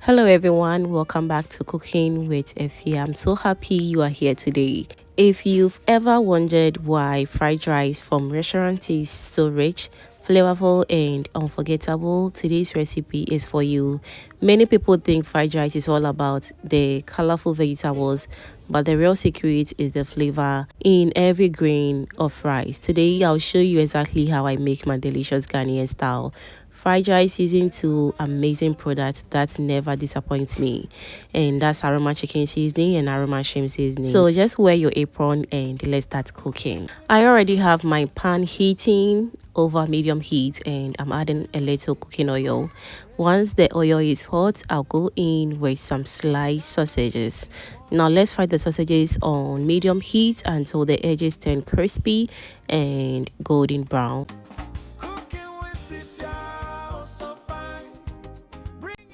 Hello everyone, welcome back to Cooking with Efya. I'm so happy you are here today. If you've ever wondered why fried rice from restaurants is so rich, flavorful and unforgettable, today's recipe is for you. Many people think fried rice is all about the colorful vegetables, but the real secret is the flavor in every grain of rice. Today I'll show you exactly how I make my delicious Ghanaian style fried rice using two amazing products that never disappoints me, and that's aroma chicken seasoning and aroma shrimp seasoning. So just wear your apron and let's start cooking. I already have my pan heating over medium heat and I'm adding a little cooking oil. Once the oil is hot, I'll go in with some sliced sausages. Now let's fry the sausages on medium heat until the edges turn crispy and golden brown.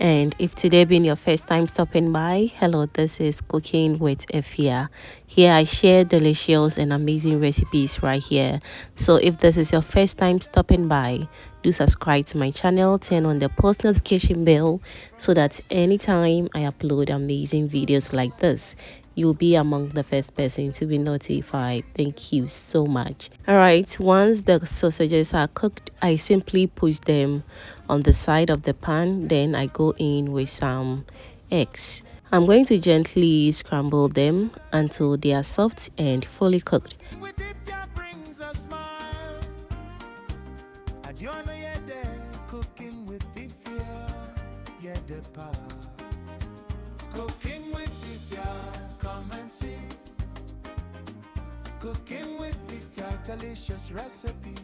And if today being your first time stopping by, hello, this is Cooking with Efya. Here I share delicious and amazing recipes right here. So if this is your first time stopping by, do subscribe to my channel, turn on the post notification bell so that anytime I upload amazing videos like this, you'll be among the first person to be notified. Thank you so much. All right, once the sausages are cooked, I simply push them on the side of the pan. Then I go in with some eggs. I'm going to gently scramble them until they are soft and fully cooked. Cooking with Efya, delicious recipes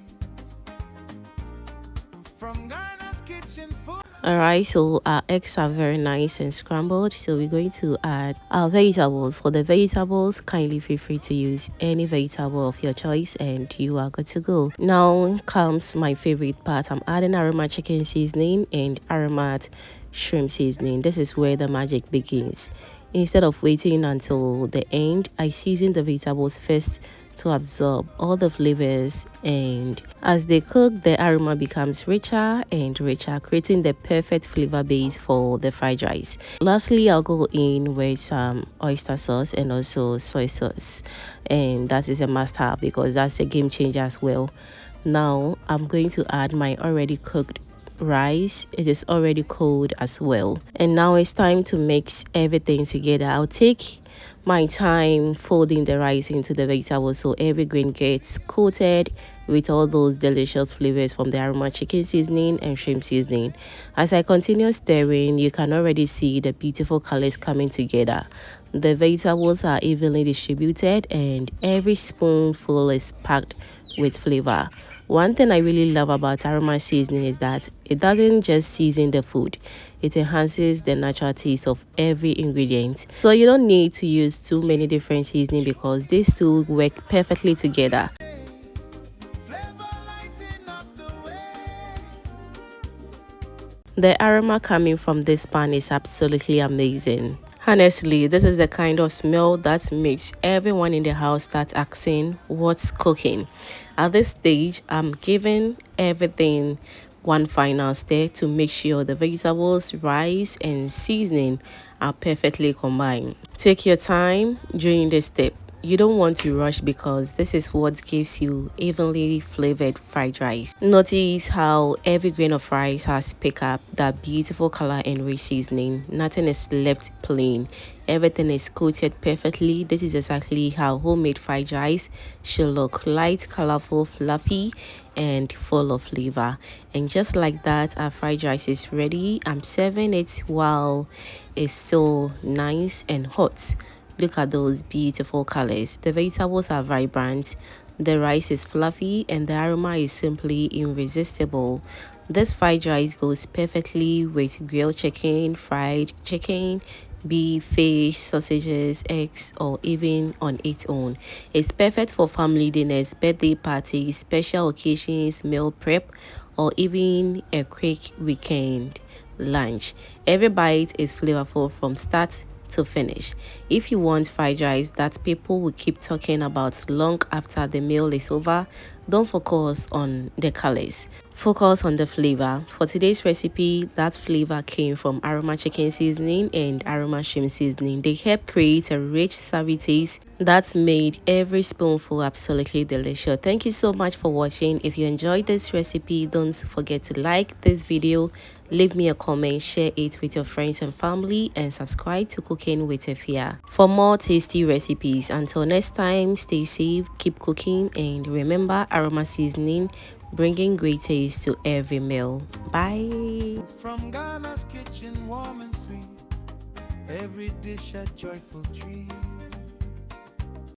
from Ghana's kitchen food. Alright, so our eggs are very nice and scrambled, so we're going to add our vegetables. For the vegetables, kindly feel free to use any vegetable of your choice and you are good to go. Now comes my favorite part. I'm adding aroma chicken seasoning and aromat shrimp seasoning. This is where the magic begins. Instead of waiting until the end, I season the vegetables first to absorb all the flavors, and as they cook, the aroma becomes richer and richer, creating the perfect flavor base for the fried rice. Lastly, I'll go in with some oyster sauce and also soy sauce, and that is a must-have because that's a game changer as well. Now I'm going to add my already cooked rice. It is already cold as well, and now it's time to mix everything together. I'll take my time folding the rice into the vegetables so every grain gets coated with all those delicious flavors from the aroma chicken seasoning and shrimp seasoning. As I continue stirring, you can already see the beautiful colors coming together. The vegetables are evenly distributed and every spoonful is packed with flavor. One thing I really love about aroma seasoning is that it doesn't just season the food, it enhances the natural taste of every ingredient. So you don't need to use too many different seasoning because these two work perfectly together. The aroma coming from this pan is absolutely amazing. Honestly, this is the kind of smell that makes everyone in the house start asking what's cooking. At this stage, I'm giving everything one final stir to make sure the vegetables, rice and seasoning are perfectly combined. Take your time during this step. You don't want to rush because this is what gives you evenly flavored fried rice. Notice how every grain of rice has picked up that beautiful color and rich seasoning. Nothing is left plain. Everything is coated perfectly. This is exactly how homemade fried rice should look: light, colorful, fluffy and full of flavor. And just like that, our fried rice is ready. I'm serving it while it's so nice and hot. Look at those beautiful colors. The vegetables are vibrant, the rice is fluffy, and the aroma is simply irresistible. This fried rice goes perfectly with grilled chicken, fried chicken, beef, fish, sausages, eggs, or even on its own. It's perfect for family dinners, birthday parties, special occasions, meal prep, or even a quick weekend lunch. Every bite is flavorful from start to finish. If you want fried rice that people will keep talking about long after the meal is over, Don't focus on the colors. Focus on the flavor. For today's recipe, that flavor came from aroma chicken seasoning and aroma shrimp seasoning. They help create a rich, savvy taste that's made every spoonful absolutely delicious. Thank you so much for watching. If you enjoyed this recipe, don't forget to like this video, leave me a comment, share it with your friends and family, and subscribe to Cooking with Efya for more tasty recipes. Until next time, stay safe, keep cooking, and remember aroma seasoning, bringing great taste to every meal. Bye. From Ghana's kitchen, warm and sweet. Every dish a joyful treat.